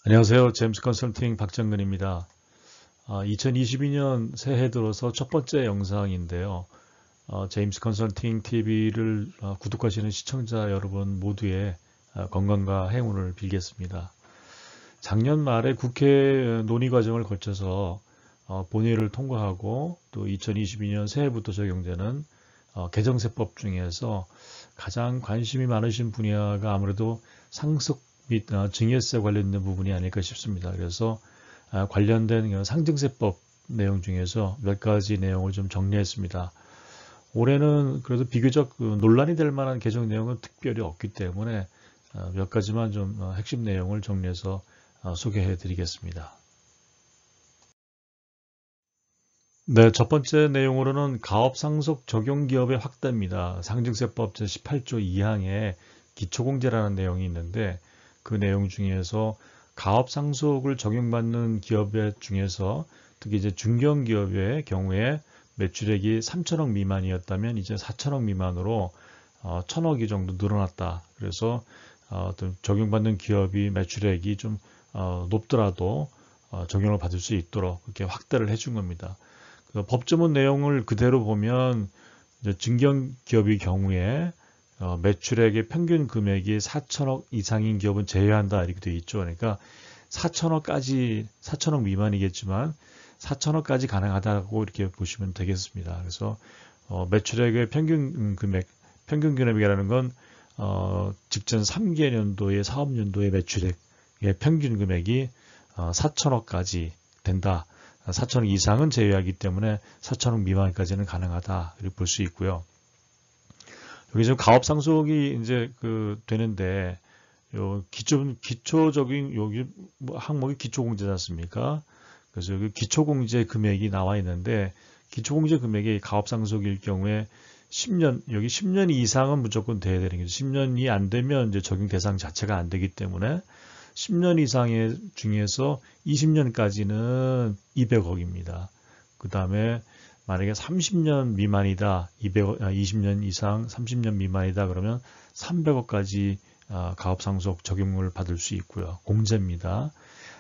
안녕하세요. 제임스 컨설팅 박정근입니다. 2022년 새해 들어서 첫 번째 영상인데요. 제임스 컨설팅 TV를 구독하시는 시청자 여러분 모두의 건강과 행운을 빌겠습니다. 작년 말에 국회 논의 과정을 거쳐서 본회의를 통과하고 또 2022년 새해부터 적용되는 개정세법 중에서 가장 관심이 많으신 분야가 아무래도 상속 및 증여세 관련된 부분이 아닐까 싶습니다. 그래서 관련된 상증세법 내용 중에서 몇 가지 내용을 좀 정리했습니다. 올해는 그래도 비교적 논란이 될 만한 개정 내용은 특별히 없기 때문에 몇 가지만 좀 핵심 내용을 정리해서 소개해 드리겠습니다. 네, 첫 번째 내용으로는 가업상속 적용기업의 확대입니다. 상증세법 제18조 2항에 기초공제라는 내용이 있는데 그 내용 중에서 가업상속을 적용받는 기업의 중에서 특히 이제 중견기업의 경우에 매출액이 3천억 미만이었다면 이제 4천억 미만으로 1,000억이 정도 늘어났다. 그래서 적용받는 기업이 매출액이 좀 높더라도 적용을 받을 수 있도록 그렇게 확대를 해준 겁니다. 그 법조문 내용을 그대로 보면 이제 중견기업의 경우에 매출액의 평균 금액이 4천억 이상인 기업은 제외한다 이렇게 되어 있죠. 그러니까 4천억 미만이겠지만 4천억까지 가능하다고 이렇게 보시면 되겠습니다. 그래서 매출액의 평균 금액이라는 건 직전 3개년도의 사업연도의 매출액의 평균 금액이 4천억까지 된다. 4천억 이상은 제외하기 때문에 4천억 미만까지는 가능하다 이렇게 볼 수 있고요. 여기 지금 가업상속이 이제 되는데 요 기초적인 여기 항목이 기초공제지 않습니까? 그래서 여기 기초공제 금액이 나와 있는데 기초공제 금액이 가업상속일 경우에 10년 여기 10년 이상은 무조건 돼야 되는 거죠. 10년이 안 되면 이제 적용 대상 자체가 안 되기 때문에 10년 이상의 중에서 20년까지는 200억입니다. 그 다음에 만약에 30년 미만이다, 20년 이상 30년 미만이다 그러면 300억까지 가업상속 적용을 받을 수 있고요. 공제입니다.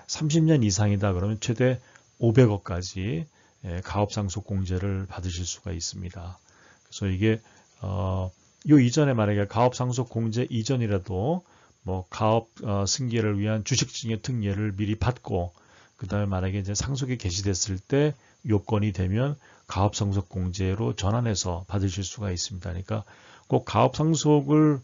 30년 이상이다 그러면 최대 500억까지 가업상속 공제를 받으실 수가 있습니다. 그래서 이게 요 이전에 만약에 가업상속 공제 이전이라도 뭐 가업 승계를 위한 주식증여 특례를 미리 받고 그 다음에 만약에 이제 상속이 개시됐을 때 요건이 되면 가업상속 공제로 전환해서 받으실 수가 있습니다. 그러니까 꼭 가업상속을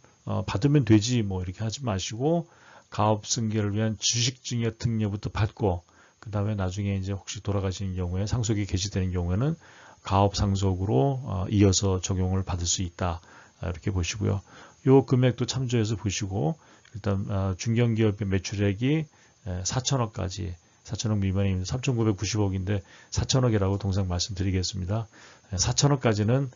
받으면 되지 뭐 이렇게 하지 마시고 가업 승계를 위한 주식증여 특례부터 받고 그 다음에 나중에 이제 혹시 돌아가시는 경우에 상속이 개시되는 경우에는 가업상속으로 이어서 적용을 받을 수 있다 이렇게 보시고요. 요 금액도 참조해서 보시고 일단 중견기업의 매출액이 4천억까지 4천억 미만이면 3,990억인데 4천억이라고 동상 말씀드리겠습니다. 4천억까지는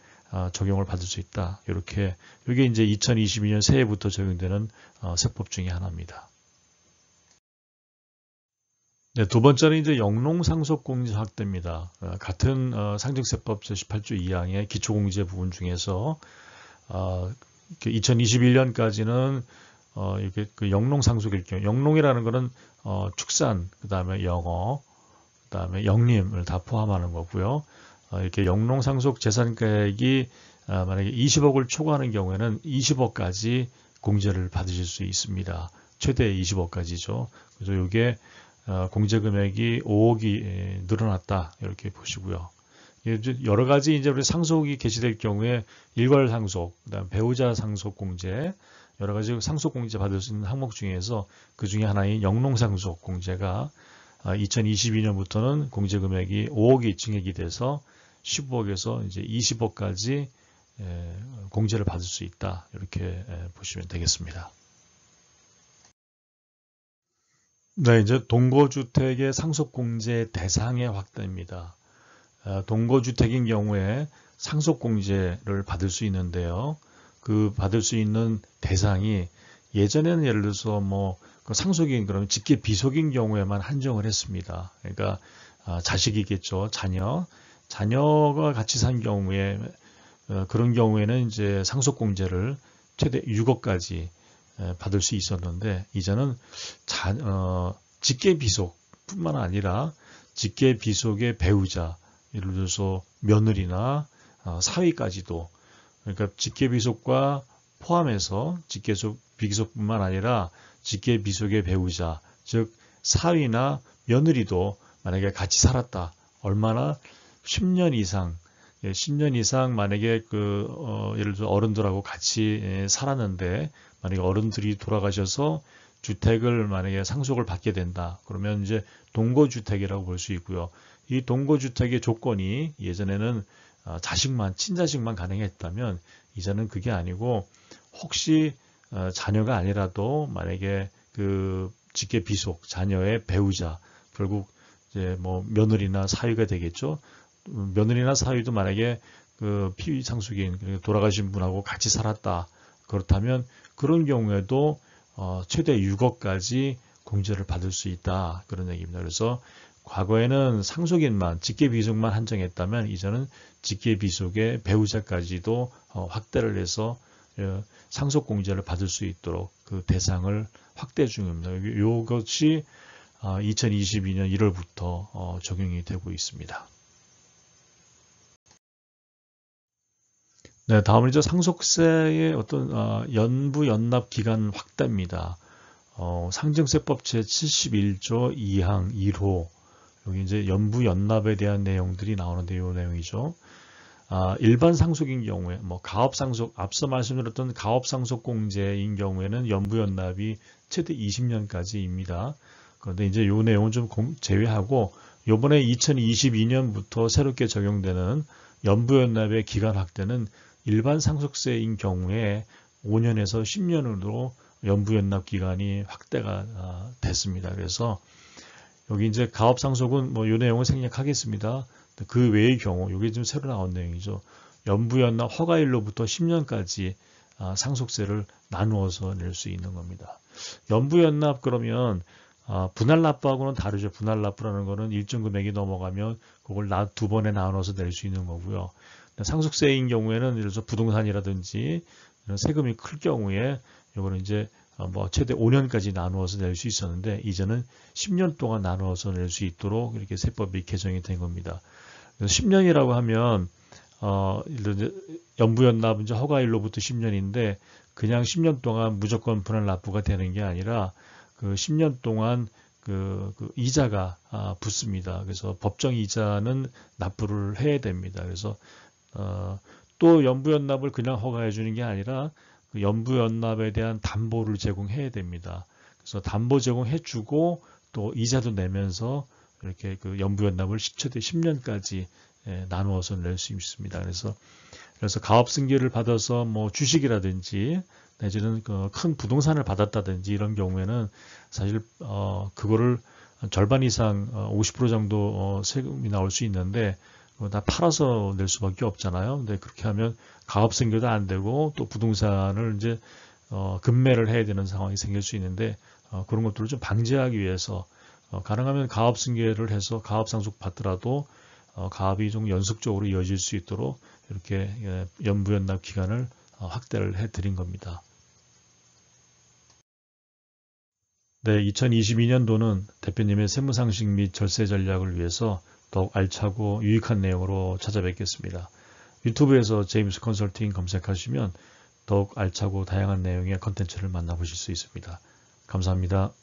적용을 받을 수 있다. 이렇게 이게 이제 2022년 새해부터 적용되는 세법 중에 하나입니다. 네, 두 번째는 이제 영농상속공제 확대입니다. 같은 상증세법 제18조 2항의 기초공제 부분 중에서 2021년까지는 이렇게 영농상속일 경우, 영농이라는 것은 축산, 그 다음에 영어, 그 다음에 영림을 다 포함하는 거고요. 이렇게 영농상속 재산가액이 만약에 20억을 초과하는 경우에는 20억까지 공제를 받으실 수 있습니다. 최대 20억까지죠. 그래서 이게 공제 금액이 5억이 늘어났다 이렇게 보시고요. 여러 가지 이제 우리 상속이 개시될 경우에 일괄 상속, 그다음 배우자 상속 공제, 여러 가지 상속 공제 받을 수 있는 항목 중에서 그 중에 하나인 영농상속 공제가 2022년부터는 공제 금액이 5억이 증액이 돼서 15억에서 이제 20억까지 공제를 받을 수 있다 이렇게 보시면 되겠습니다. 네, 이제 동거주택의 상속공제 대상의 확대입니다. 동거주택인 경우에 상속공제를 받을 수 있는데요. 그 받을 수 있는 대상이 예전에는 예를 들어서 뭐 상속인 그러면 직계 비속인 경우에만 한정을 했습니다. 그러니까 자식이겠죠, 자녀가 같이 산 경우에 그런 경우에는 이제 상속공제를 최대 6억까지 받을 수 있었는데 이제는 직계비속뿐만 아니라 직계비속의 배우자, 예를 들어서 며느리나 사위까지도, 그러니까 직계비속과 포함해서 직계비속뿐만 아니라 직계비속의 배우자, 즉 사위나 며느리도 만약에 같이 살았다. 얼마나 10년 이상 10년 이상 만약에 예를 들어 어른들하고 같이 살았는데 만약에 어른들이 돌아가셔서 주택을 만약에 상속을 받게 된다. 그러면 이제 동거주택이라고 볼 수 있고요. 이 동거주택의 조건이 예전에는 친자식만 가능했다면 이제는 그게 아니고 혹시 자녀가 아니라도 만약에 직계비속 자녀의 배우자 결국 이제 뭐 며느리나 사위가 되겠죠. 며느리나 사위도 만약에 피의 상속인 돌아가신 분하고 같이 살았다. 그렇다면 그런 경우에도 최대 6억까지 공제를 받을 수 있다. 그런 얘기입니다. 그래서 과거에는 상속인만 직계비속만 한정했다면 이제는 직계비속의 배우자까지도 확대를 해서 상속공제를 받을 수 있도록 그 대상을 확대 중입니다. 이것이 2022년 1월부터 적용이 되고 있습니다. 네, 다음은 이제 상속세의 어떤 연부 연납 기간 확대입니다. 상증세법 제71조 2항 1호 여기 이제 연부 연납에 대한 내용들이 나오는데 이 내용이죠. 일반 상속인 경우에 뭐 가업상속 앞서 말씀드렸던 가업상속공제인 경우에는 연부 연납이 최대 20년까지입니다. 그런데 이제 이 내용은 좀 제외하고 이번에 2022년부터 새롭게 적용되는 연부 연납의 기간 확대는 일반 상속세인 경우에 5년에서 10년으로 연부연납 기간이 확대가 됐습니다. 그래서 여기 이제 가업상속은 뭐 이 내용을 생략하겠습니다. 그 외의 경우, 이게 좀 새로 나온 내용이죠. 연부연납 허가일로부터 10년까지 상속세를 나누어서 낼 수 있는 겁니다. 연부연납 그러면 분할납부하고는 다르죠. 분할납부라는 거는 일정 금액이 넘어가면 그걸 두 번에 나눠서 낼 수 있는 거고요. 상속세인 경우에는 예를 들어서 부동산이라든지 세금이 클 경우에 이거는 이제 뭐 최대 5년까지 나누어서 낼 수 있었는데 이제는 10년 동안 나누어서 낼 수 있도록 이렇게 세법이 개정이 된 겁니다. 그래서 10년이라고 하면 연부연납 이제 허가일로부터 10년인데 그냥 10년 동안 무조건 분할납부가 되는 게 아니라 그 10년 동안 그 이자가 붙습니다. 그래서 법정 이자는 납부를 해야 됩니다. 그래서 또 연부연납을 그냥 허가해 주는 게 아니라 그 연부연납에 대한 담보를 제공해야 됩니다. 그래서 담보 제공해 주고 또 이자도 내면서 이렇게 그 연부연납을 최대 10년까지 나누어서 낼 수 있습니다. 그래서 가업승계를 받아서 뭐 주식이라든지 내지는 큰 부동산을 받았다든지 이런 경우에는 사실 그거를 절반 이상 50% 정도 세금이 나올 수 있는데 다 팔아서 낼 수밖에 없잖아요. 근데 그렇게 하면 가업승계도 안 되고 또 부동산을 이제 급매를 해야 되는 상황이 생길 수 있는데 그런 것들을 좀 방지하기 위해서 가능하면 가업승계를 해서 가업상속 받더라도 가업이 좀 연속적으로 이어질 수 있도록 이렇게 연부연납 기간을 확대를 해드린 겁니다. 네, 2022년도는 대표님의 세무상식 및 절세 전략을 위해서 더욱 알차고 유익한 내용으로 찾아뵙겠습니다. 유튜브에서 제임스 컨설팅 검색하시면 더욱 알차고 다양한 내용의 컨텐츠를 만나보실 수 있습니다. 감사합니다.